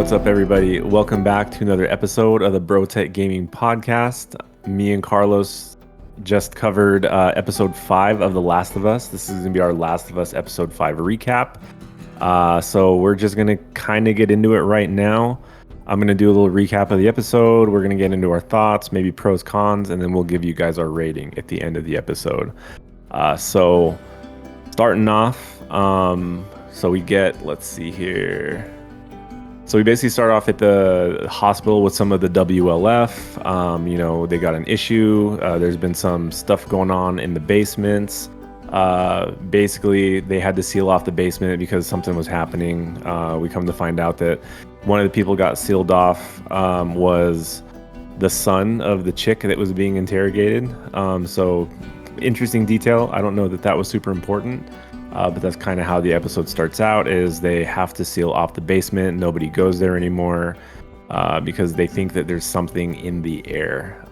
What's up, everybody? Welcome back to another episode of the Bro Tech Gaming Podcast. Me and Carlos just covered episode 5 of The Last of Us. This is going to be our Last of Us episode 5 recap. So we're just going to kind of get into it right now. I'm going to do a little recap of the episode. We're going to get into our thoughts, maybe pros, cons, and then we'll give you guys our rating at the end of the episode. So starting off, so we get, let's see here. So we basically start off at the hospital with some of the WLF. They got an issue. There's been some stuff going on in the basements. Basically, they had to seal off the basement because something was happening. We come to find out that one of the people got sealed off was the son of the chick that was being interrogated. So interesting detail. I don't know that was super important. But that's kind of how the episode starts out, is they have to seal off the basement. Nobody goes there anymore because they think that there's something in the air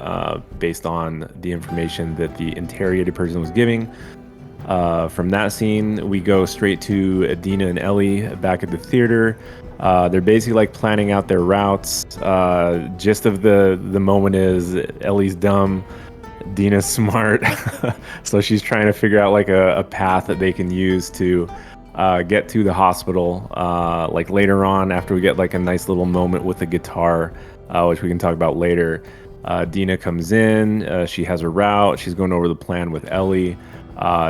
based on the information that the interrogated person was giving. From that scene, we go straight to Dina and Ellie back at the theater. They're basically like planning out their routes. Gist of the moment is Ellie's dumb, Dina's smart, so she's trying to figure out like a path that they can use to get to the hospital. Like later on, after we get like a nice little moment with the guitar, which we can talk about later, Dina comes in. She has a route. She's going over the plan with Ellie.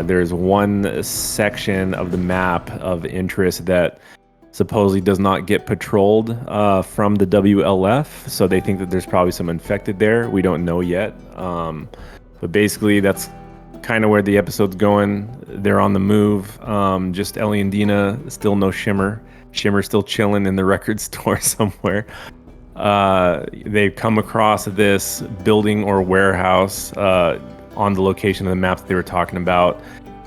There's one section of the map of interest that supposedly does not get patrolled from the WLF, so they think that there's probably some infected there. We don't know yet, but basically that's kind of where the episode's going. They're on the move. Just Ellie and Dina. Still no Shimmer. Shimmer's still chilling in the record store somewhere. They've come across this building or warehouse on the location of the map that they were talking about.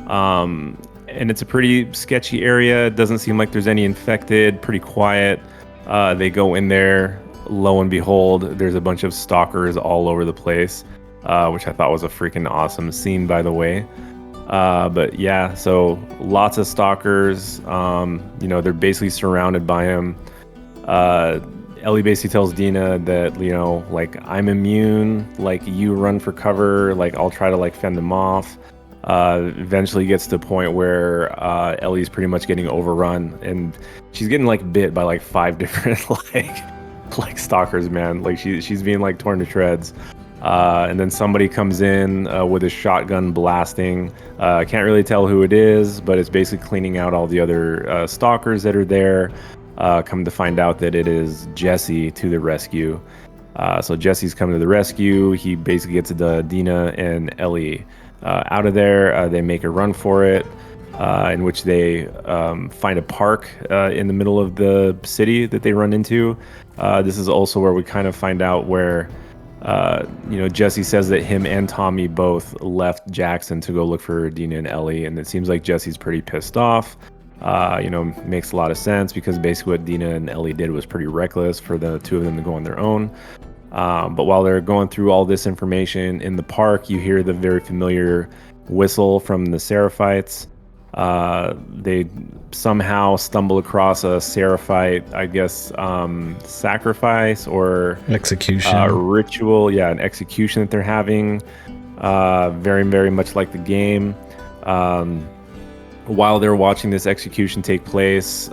And it's a pretty sketchy area. It doesn't seem like there's any infected, pretty quiet. They go in there. Lo and behold, there's a bunch of stalkers all over the place, which I thought was a freaking awesome scene, by the way. But yeah, so lots of stalkers. They're basically surrounded by him. Ellie basically tells Dina that, like, I'm immune, like, you run for cover, like, I'll try to, like, fend them off. Eventually gets to a point where Ellie's pretty much getting overrun, and she's getting like bit by like 5 different like stalkers, man. Like she's being like torn to shreds. And then somebody comes in with a shotgun blasting. Can't really tell who it is, but it's basically cleaning out all the other stalkers that are there. Come to find out that it is Jesse to the rescue. So Jesse's coming to the rescue. He basically gets Dina and Ellie out of there. They make a run for it, in which they find a park in the middle of the city that they run into. This is also where we kind of find out where Jesse says that him and Tommy both left Jackson to go look for Dina and Ellie, and it seems like Jesse's pretty pissed off. Makes a lot of sense because basically what Dina and Ellie did was pretty reckless for the two of them to go on their own. But while they're going through all this information in the park, you hear the very familiar whistle from the Seraphites. They somehow stumble across a Seraphite, I guess, sacrifice or execution ritual. Yeah, an execution that they're having. Very, very much like the game. While they're watching this execution take place,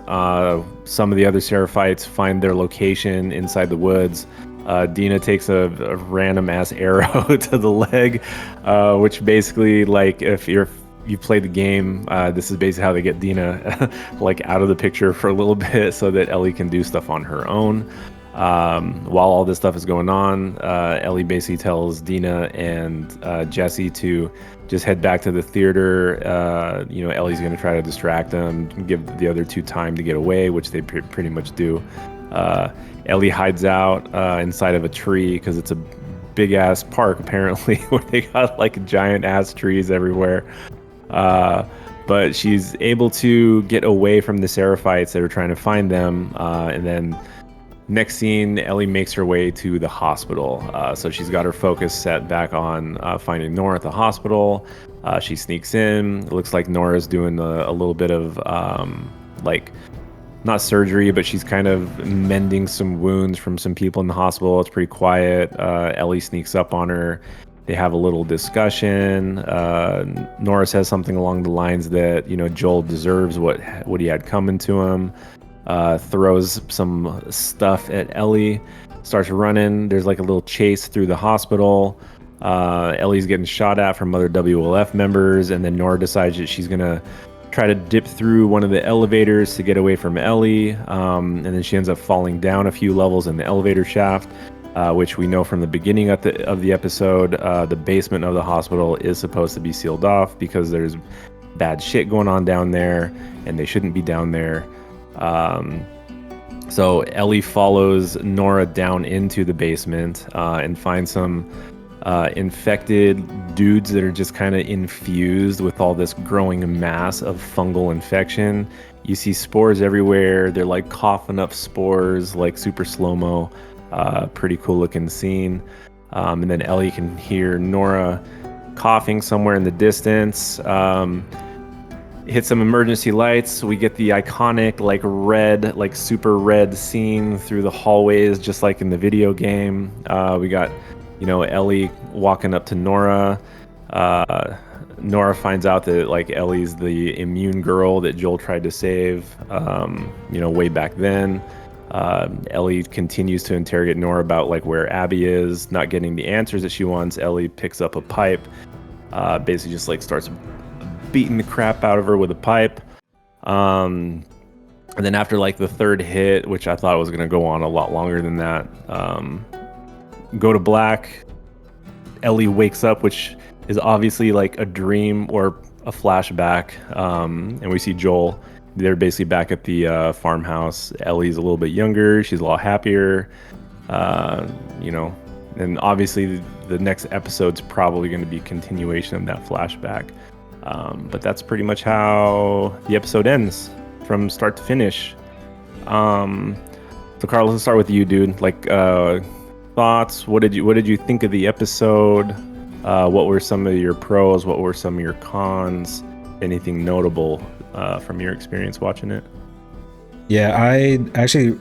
some of the other Seraphites find their location inside the woods. Dina takes a random ass arrow to the leg, which basically, like, if you played the game, this is basically how they get Dina like out of the picture for a little bit so that Ellie can do stuff on her own. While all this stuff is going on, Ellie basically tells Dina and Jesse to just head back to the theater. Ellie's going to try to distract them, give the other two time to get away, which they pretty much do. Ellie hides out inside of a tree because it's a big ass park apparently where they got like giant ass trees everywhere. But she's able to get away from the Seraphites that are trying to find them. And then next scene, Ellie makes her way to the hospital. So she's got her focus set back on finding Nora at the hospital. She sneaks in. It looks like Nora's doing a little bit of not surgery, but she's kind of mending some wounds from some people in the hospital. It's pretty quiet. Ellie sneaks up on her. They have a little discussion. Nora says something along the lines that, you know, Joel deserves what he had coming to him. Throws some stuff at Ellie, starts running. There's like a little chase through the hospital. Ellie's getting shot at from other WLF members, and then Nora decides that she's gonna try to dip through one of the elevators to get away from Ellie, and then she ends up falling down a few levels in the elevator shaft, which we know from the beginning of the episode. The basement of the hospital is supposed to be sealed off because there's bad shit going on down there, and they shouldn't be down there. So Ellie follows Nora down into the basement and finds some infected dudes that are just kind of infused with all this growing mass of fungal infection. You see spores everywhere. They're like coughing up spores, like super slow-mo. Pretty cool looking scene. And then Ellie can hear Nora coughing somewhere in the distance. Hit some emergency lights. We get the iconic like red, like super red scene through the hallways, just like in the video game. We got, you know, Ellie walking up to Nora. Nora finds out that like Ellie's the immune girl that Joel tried to save, you know, way back then. Ellie continues to interrogate Nora about like where Abby is, not getting the answers that she wants. Ellie picks up a pipe, basically just like starts beating the crap out of her with a pipe. And then after like the third hit, which I thought was going to go on a lot longer than that, go to black. Ellie wakes up, which is obviously like a dream or a flashback. And we see Joel. They're basically back at the farmhouse. Ellie's a little bit younger. She's a lot happier. You know, and obviously the next episode's probably going to be a continuation of that flashback. But that's pretty much how the episode ends from start to finish. So Carlos, let's start with you, dude. Like, thoughts? What did you think of the episode? What were some of your pros? What were some of your cons? Anything notable from your experience watching it? Yeah, I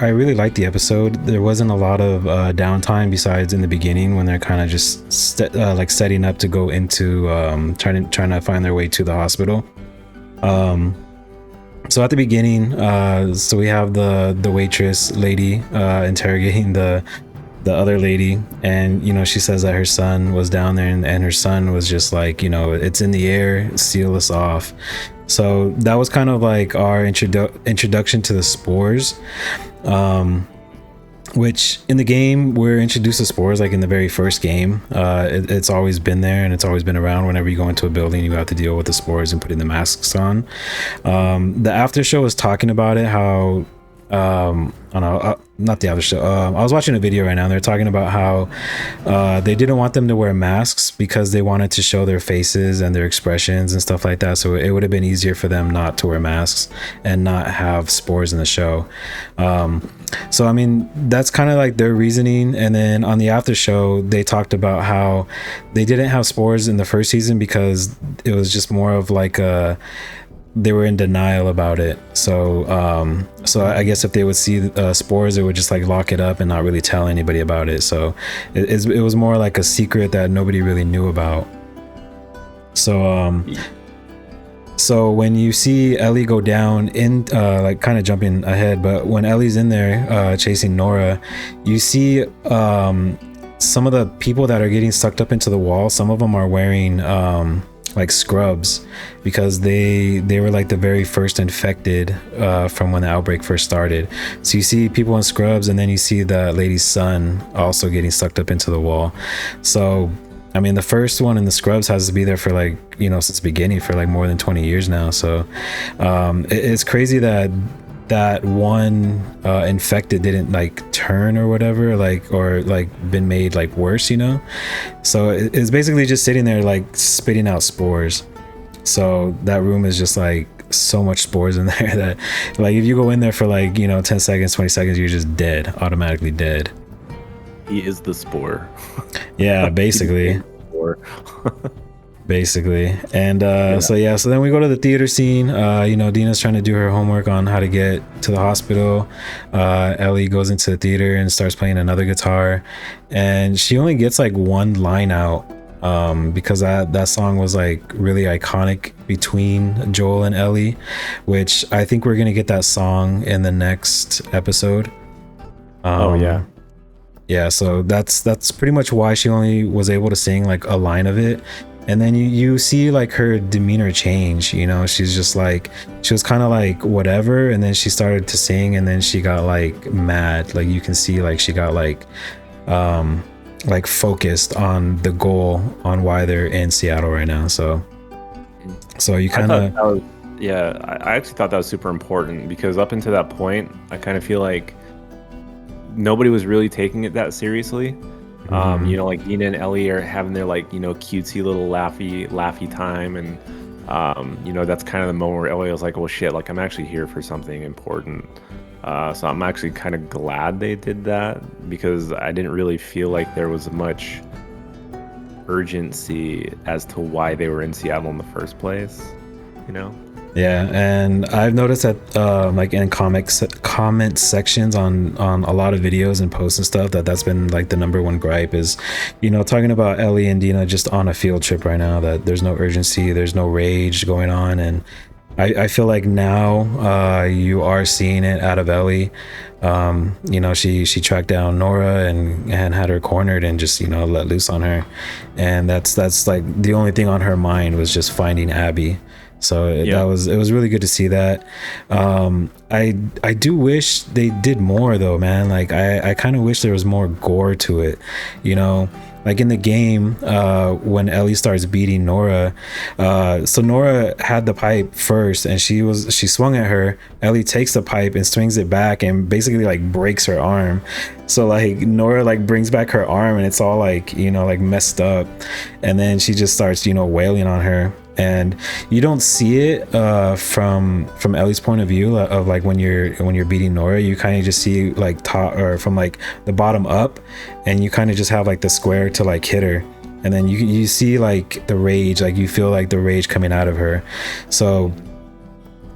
really liked the episode. There wasn't a lot of downtime besides in the beginning when they're kind of just like setting up to go into trying to find their way to the hospital. So at the beginning, so we have the waitress lady interrogating the other lady, and you know, she says that her son was down there, and her son was just like, you know, it's in the air, seal us off. So that was kind of like our introduction to the spores, which in the game we're introduced to spores like in the very first game. It's always been there, and it's always been around. Whenever you go into a building, you have to deal with the spores and putting the masks on. The after show was talking about it, how I don't know, not the other show. I was watching a video right now, and they're talking about how they didn't want them to wear masks because they wanted to show their faces and their expressions and stuff like that. So it would have been easier for them not to wear masks and not have spores in the show. So I mean, that's kind of like their reasoning. And then on the after show, they talked about how they didn't have spores in the first season because it was just more of like they were in denial about it. So I guess if they would see spores, they would just like lock it up and not really tell anybody about it. So it was more like a secret that nobody really knew about. So so when you see Ellie go down in like kind of jumping ahead, but when Ellie's in there chasing Nora, you see some of the people that are getting sucked up into the wall. Some of them are wearing like scrubs because they were like the very first infected from when the outbreak first started. So you see people in scrubs, and then you see the lady's son also getting sucked up into the wall. So I mean, the first one in the scrubs has to be there for like, you know, since the beginning, for like more than 20 years now. So it's crazy that one infected didn't like turn or whatever, like, or like been made like worse, you know. So it's basically just sitting there like spitting out spores. So that room is just like so much spores in there that like if you go in there for like, you know, 10 seconds, 20 seconds, you're just dead, automatically dead. He is the spore. Yeah, basically. basically. And Yeah. so then we go to the theater scene. Dina's trying to do her homework on how to get to the hospital. Ellie goes into the theater and starts playing another guitar, and she only gets like one line out, because that song was like really iconic between Joel and Ellie, which I think we're gonna get that song in the next episode. Oh yeah. Yeah, so that's pretty much why she only was able to sing like a line of it. And then you see like her demeanor change. She's just like, she was kind of like whatever, and then she started to sing, and then she got like mad. Like you can see like she got like focused on the goal, on why they're in Seattle right now. So you kind of, yeah, I actually thought that was super important, because up until that point, I kind of feel like nobody was really taking it that seriously. Like Dina and Ellie are having their like, cutesy little laughy time, and that's kind of the moment where Ellie was like, well shit, like I'm actually here for something important. So I'm actually kind of glad they did that, because I didn't really feel like there was much urgency as to why they were in Seattle in the first place, Yeah, and I've noticed that like in comment sections on a lot of videos and posts and stuff, that's been like the number one gripe is, talking about Ellie and Dina just on a field trip right now, that there's no urgency, there's no rage going on. And I feel like now you are seeing it out of Ellie. She tracked down Nora and had her cornered and just let loose on her, and that's like the only thing on her mind was just finding Abby. So it was really good to see that. I do wish they did more though, man. Like I kind of wish there was more gore to it, like in the game, when Ellie starts beating Nora. So Nora had the pipe first, and she swung at her. Ellie takes the pipe and swings it back and basically like breaks her arm. So like Nora like brings back her arm, and it's all like like messed up, and then she just starts wailing on her. And you don't see it from Ellie's point of view of like when you're beating Nora. You kind of just see like top, or from like the bottom up, and you kind of just have like the square to like hit her, and then you see like the rage, like you feel like the rage coming out of her. So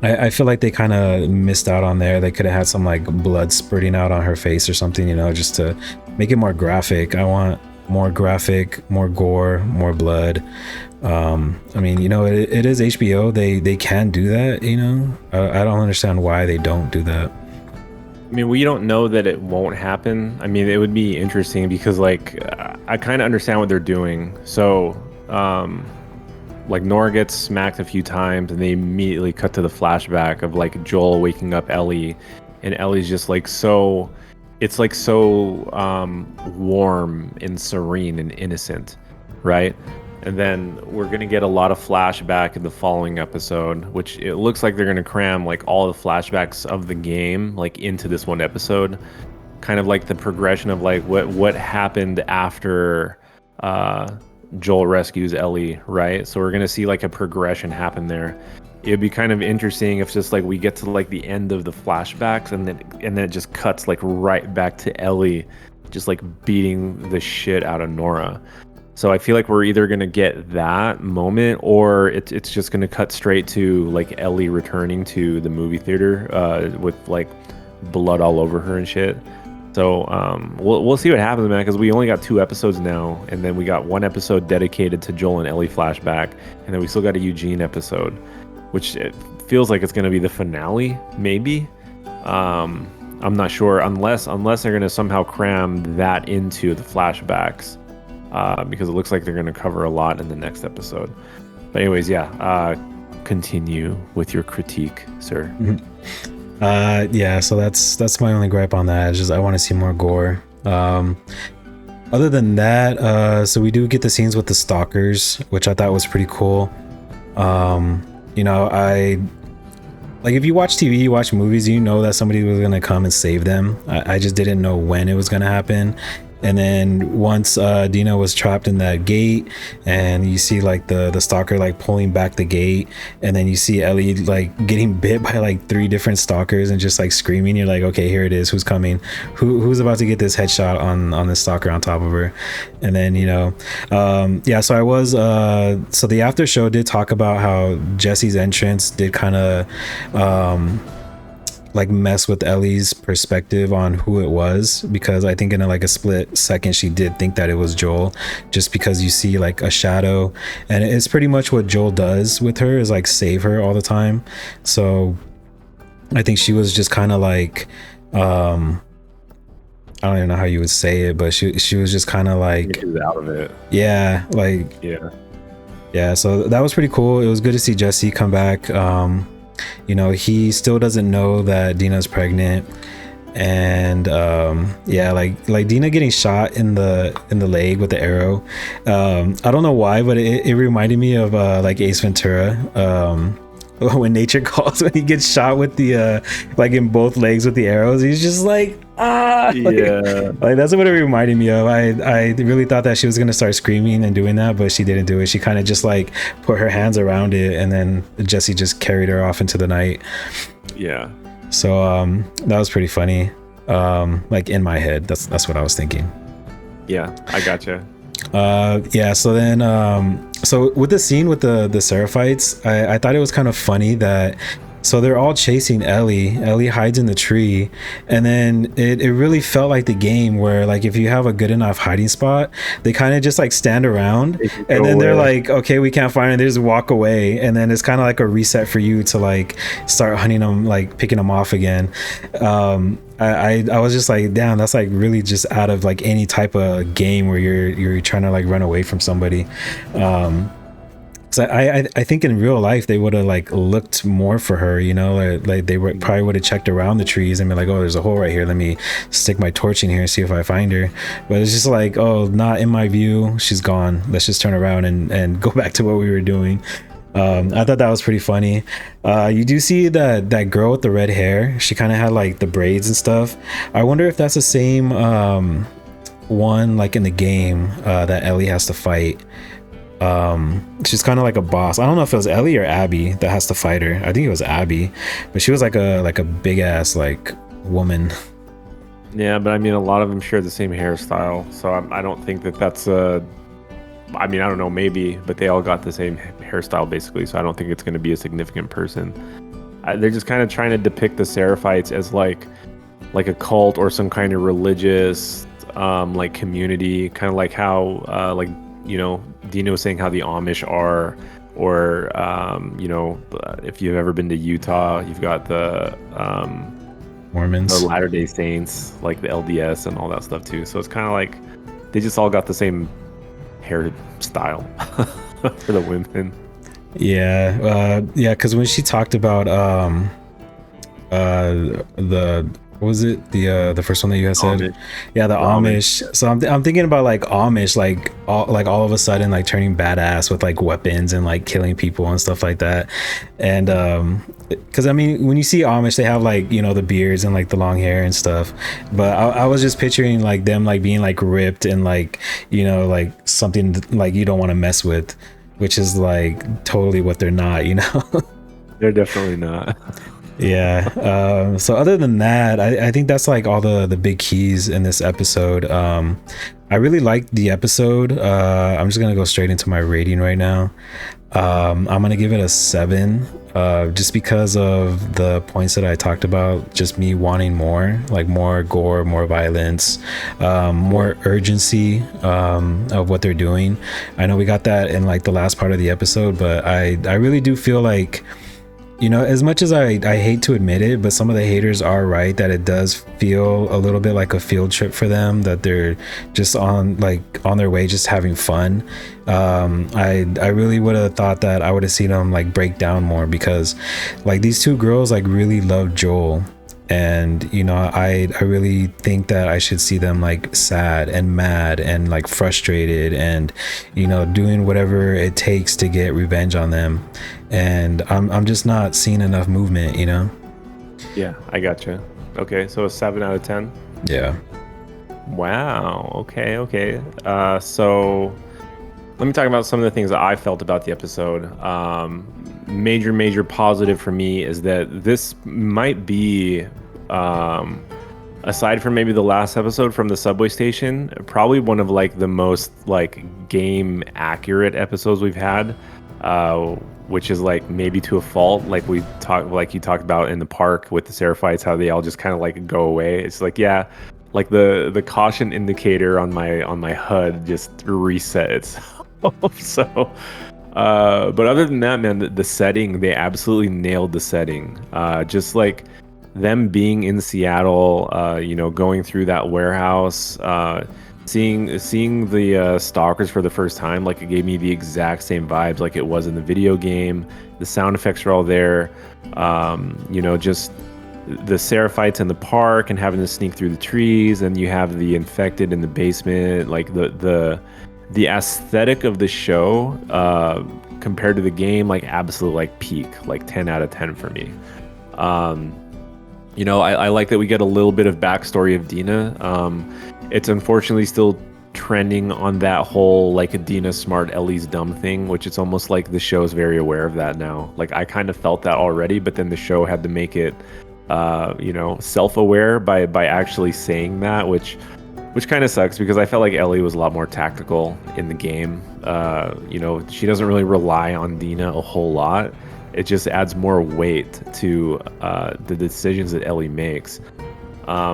I feel like they kind of missed out on there. They could have had some like blood spurting out on her face or something, just to make it more graphic. I want more graphic, more gore, more blood. I mean, it is HBO. They can do that. I don't understand why they don't do that. I mean, we don't know that it won't happen. I mean, it would be interesting, because like I kind of understand what they're doing. So like Nora gets smacked a few times, and they immediately cut to the flashback of like Joel waking up Ellie, and Ellie's just like so warm and serene and innocent, right? And then we're going to get a lot of flashback in the following episode, which it looks like they're going to cram like all the flashbacks of the game like into this one episode, kind of like the progression of like what happened after Joel rescues Ellie, right? So we're going to see like a progression happen there. It'd be kind of interesting if just like we get to like the end of the flashbacks, and then it just cuts like right back to Ellie just like beating the shit out of Nora. So I feel like we're either going to get that moment, or it's just going to cut straight to like Ellie returning to the movie theater with like blood all over her and shit. So we'll see what happens, man, because we only got 2 episodes now, and then we got 1 episode dedicated to Joel and Ellie flashback, and then we still got a Eugene episode, which it feels like it's going to be the finale, maybe. I'm not sure, unless they're going to somehow cram that into the flashbacks. Because it looks like they're going to cover a lot in the next episode. But anyways, continue with your critique, sir. So that's my only gripe on that. It's just I want to see more gore. Other than that, so we do get the scenes with the stalkers, which I thought was pretty cool. I like, if you watch TV, you watch movies, that somebody was gonna come and save them. I just didn't know when it was gonna happen. And then once Dina was trapped in that gate, and you see like the stalker like pulling back the gate, and then you see Ellie like getting bit by like 3 different stalkers and just like screaming. You're like, okay, here it is. Who's coming? Who's about to get this headshot on the stalker on top of her? And then yeah. So I was so the after show did talk about how Jesse's entrance did kind of like mess with Ellie's perspective on who it was, because I think in like a split second she did think that it was Joel, just because you see like a shadow, and it's pretty much what Joel does with her, is like save her all the time. So I think she was just kind of like I don't even know how you would say it, but she was just kind of like out of it. Yeah, like yeah. So that was pretty cool. It was good to see Jesse come back. He still doesn't know that Dina's pregnant, and yeah, like Dina getting shot in the leg with the arrow. I don't know why, but it reminded me of like Ace Ventura, when Nature Calls, when he gets shot with the like in both legs with the arrows. He's just like, like that's what it reminded me of. I really thought that she was gonna start screaming and doing that, but she didn't do it. She kind of just like put her hands around it, and then Jesse just carried her off into the night. So that was pretty funny. Like in my head, that's what I was thinking. I gotcha. Yeah, so then so with the scene with the Seraphites, I thought it was kind of funny that, so they're all chasing Ellie hides in the tree, and then it really felt like the game where like if you have a good enough hiding spot, they kind of just like stand around, and then they're like, okay, we can't find it, they just walk away, and then it's kind of like a reset for you to like start hunting them, like picking them off again. I was just like, damn, that's like really just out of like any type of game where you're trying to like run away from somebody. So I think in real life they would have like looked more for her, like they probably would have checked around the trees and been like, oh, there's a hole right here, let me stick my torch in here and see if I find her. But it's just like, oh, not in my view, she's gone, let's just turn around and go back to what we were doing. I thought that was pretty funny. You do see that girl with the red hair. She kind of had like the braids and stuff. I wonder if that's the same one like in the game that Ellie has to fight. She's kind of like a boss. I don't know if it was Ellie or Abby that has to fight her. I think it was Abby, but she was like a big ass like woman. Yeah, but I mean, a lot of them share the same hairstyle, so I don't think that's a. I mean, I don't know, maybe, but they all got the same hairstyle basically, so I don't think it's going to be a significant person. They're just kind of trying to depict the Seraphites as like a cult or some kind of religious like community, kind of like how like Dina was saying how the Amish are, or if you've ever been to Utah, you've got the Mormons, the Latter-day Saints, like the LDS and all that stuff too. So it's kind of like they just all got the same hairstyle for the women. Because when she talked about the what was it, the first one that you had said? Amish. Yeah, the Amish. So I'm thinking about like Amish, like all of a sudden like turning badass with like weapons and like killing people and stuff like that. And because I mean, when you see Amish, they have like the beards and like the long hair and stuff. But I was just picturing like them like being like ripped and like like something like you don't want to mess with, which is like totally what they're not. They're definitely not. Yeah. So other than that, I think that's like all the big keys in this episode. I really liked the episode. I'm just gonna go straight into my rating right now. I'm gonna give it a 7, just because of the points that I talked about, just me wanting more, like more gore, more violence, more urgency of what they're doing. I know we got that in like the last part of the episode, but I really do feel like, as much as I hate to admit it, but some of the haters are right that it does feel a little bit like a field trip for them, that they're just on their way, just having fun. I really would have thought that I would have seen them like break down more, because like these two girls like really love Joel, and I really think that I should see them like sad and mad and like frustrated and doing whatever it takes to get revenge on them, and I'm just not seeing enough movement. Yeah, I gotcha. Okay, so a 7 out of 10. Yeah. Wow. Okay. Okay. So let me talk about some of the things that I felt about the episode. Major positive for me is that this might be, um, aside from maybe the last episode from the subway station, probably one of like the most like game accurate episodes we've had. Uh, which is like maybe to a fault, like you talked about in the park with the Seraphites, how they all just kind of like go away. It's like, yeah, like the caution indicator on my HUD just reset itself. So, but other than that, man, the setting, they absolutely nailed the setting. Just like them being in Seattle, going through that warehouse, seeing the stalkers for the first time, like it gave me the exact same vibes like it was in the video game. The sound effects are all there. Just the Seraphites in the park and having to sneak through the trees, and you have the infected in the basement. Like the aesthetic of the show, compared to the game, like absolute like peak, like 10 out of 10 for me. Um, I like that we get a little bit of backstory of Dina. It's unfortunately still trending on that whole like Dina smart, Ellie's dumb thing, which it's almost like the show is very aware of that now. Like I kind of felt that already, but then the show had to make it, self-aware by actually saying that, which kind of sucks because I felt like Ellie was a lot more tactical in the game. She doesn't really rely on Dina a whole lot. It just adds more weight to the decisions that Ellie makes,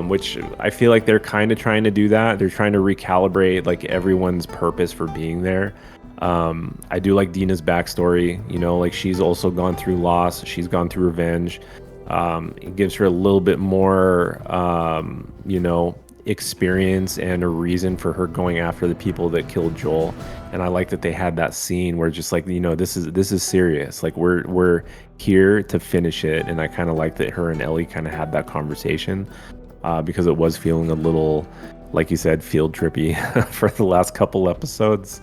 which I feel like they're kind of trying to do that. They're trying to recalibrate like everyone's purpose for being there. I do like Dina's backstory. Like she's also gone through loss. She's gone through revenge. It gives her a little bit more, experience and a reason for her going after the people that killed Joel. And I like that they had that scene where just like, this is serious. Like we're here to finish it. And I kind of like that her and Ellie kind of had that conversation, because it was feeling a little, like you said, field trippy for the last couple episodes.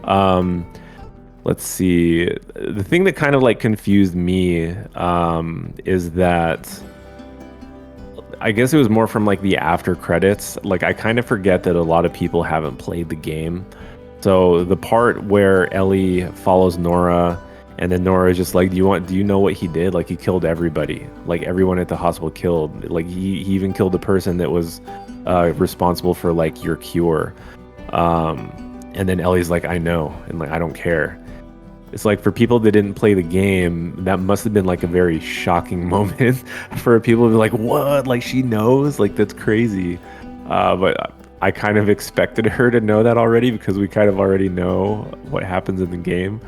Let's see. The thing that kind of like confused me, is that I guess it was more from like the after credits. Like I kind of forget that a lot of people haven't played the game. So the part where Ellie follows Nora, and then Nora is just like, do you know what he did? Like he killed everybody. Like everyone at the hospital killed. Like he even killed the person that was responsible for like your cure. And then Ellie's like, I know, and like I don't care. It's like for people that didn't play the game, that must have been like a very shocking moment for people to be like, what? Like she knows? Like that's crazy. But I kind of expected her to know that already because we kind of already know what happens in the game.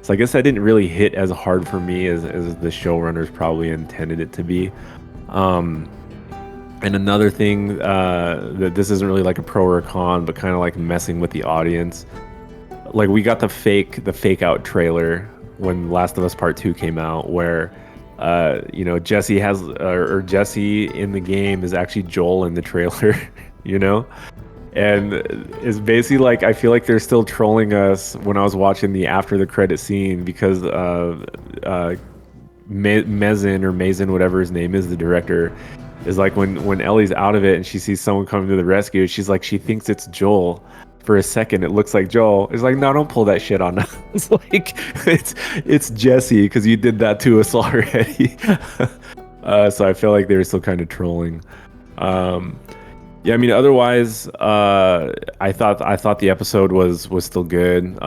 So I guess that didn't really hit as hard for me as the showrunners probably intended it to be. And another thing, that this isn't really like a pro or a con, but kind of like messing with the audience. Like we got the fake out trailer when Last of Us Part 2 came out, where Jesse Jesse in the game is actually Joel in the trailer, and it's basically like I feel like they're still trolling us when I was watching the after the credit scene because Mazin, whatever his name is, the director, is like when Ellie's out of it and she sees someone coming to the rescue, she's like she thinks it's Joel. For a second, it looks like Joel. It's like, no, don't pull that shit on us. It's like, it's Jesse because you did that to us already. So I feel like they were still kind of trolling. Yeah, I mean, otherwise, I thought the episode was still good.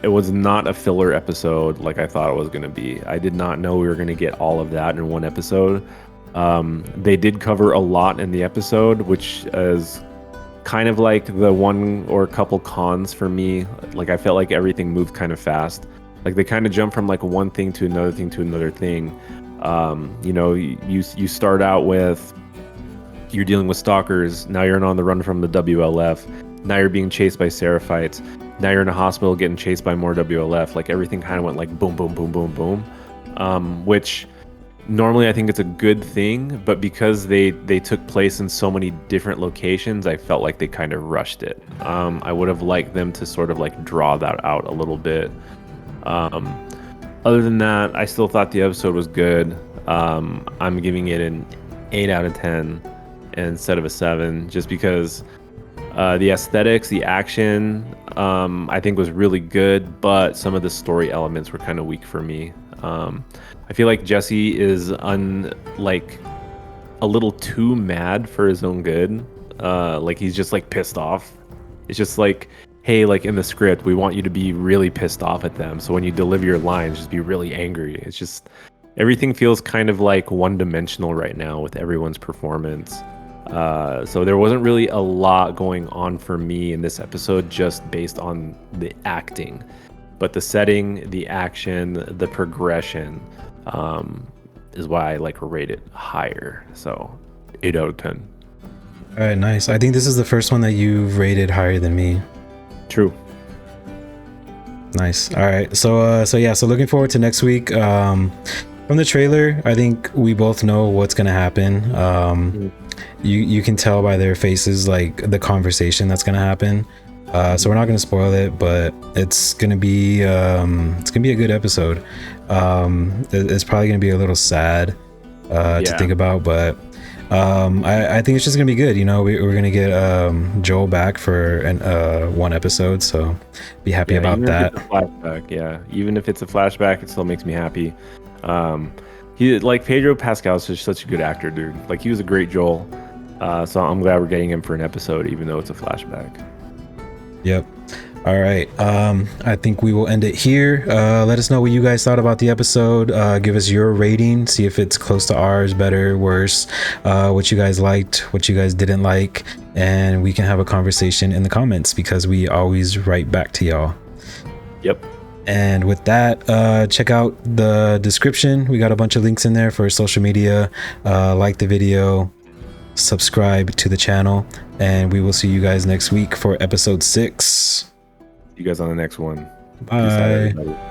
It was not a filler episode like I thought it was going to be. I did not know we were going to get all of that in one episode. They did cover a lot in the episode, which is kind of like the one or a couple cons for me. Like I felt like everything moved kind of fast. Like they kind of jumped from like one thing to another thing to another thing. You start out with you're dealing with stalkers. Now you're on the run from the WLF. Now you're being chased by Seraphites. Now you're in a hospital getting chased by more WLF. Like everything kind of went like boom, boom, boom, boom, boom. Which normally I think it's a good thing, but because they took place in so many different locations, I felt like they kind of rushed it. I would have liked them to sort of like draw that out a little bit. Other than that, I still thought the episode was good. I'm giving it an 8 out of 10. instead of a 7, just because the aesthetics, the action, I think was really good, but some of the story elements were kind of weak for me. I feel like Jesse is like a little too mad for his own good. Like he's just like pissed off. It's just like, hey, like in the script, we want you to be really pissed off at them. So when you deliver your lines, just be really angry. It's just everything feels kind of like one-dimensional right now with everyone's performance. So there wasn't really a lot going on for me in this episode, just based on the acting. But the setting, the action, the progression, is why I like rate it higher. So 8 out of 10. All right, nice. I think this is the first one that you've rated higher than me. True. Nice. All right. So looking forward to next week. From the trailer, I think we both know what's gonna happen. You can tell by their faces like the conversation that's gonna happen. So we're not gonna spoil it, but it's gonna be a good episode. It's probably gonna be a little sad to think about, but I think it's just gonna be good. You know, we're gonna get Joel back for one episode, so be happy about that. Flashback, yeah. Even if it's a flashback, it still makes me happy. He like Pedro Pascal is just such a good actor, dude. Like he was a great Joel. So I'm glad we're getting him for an episode, even though it's a flashback. Yep. All right. I think we will end it here. Let us know what you guys thought about the episode. Give us your rating. See if it's close to ours, better, worse. What you guys liked, what you guys didn't like, and we can have a conversation in the comments because we always write back to y'all. Yep. And with that, check out the description. We got a bunch of links in there for social media. Like the video, subscribe to the channel, and we will see you guys next week for episode 6. See you guys on the next one. Bye. Peace out, everybody.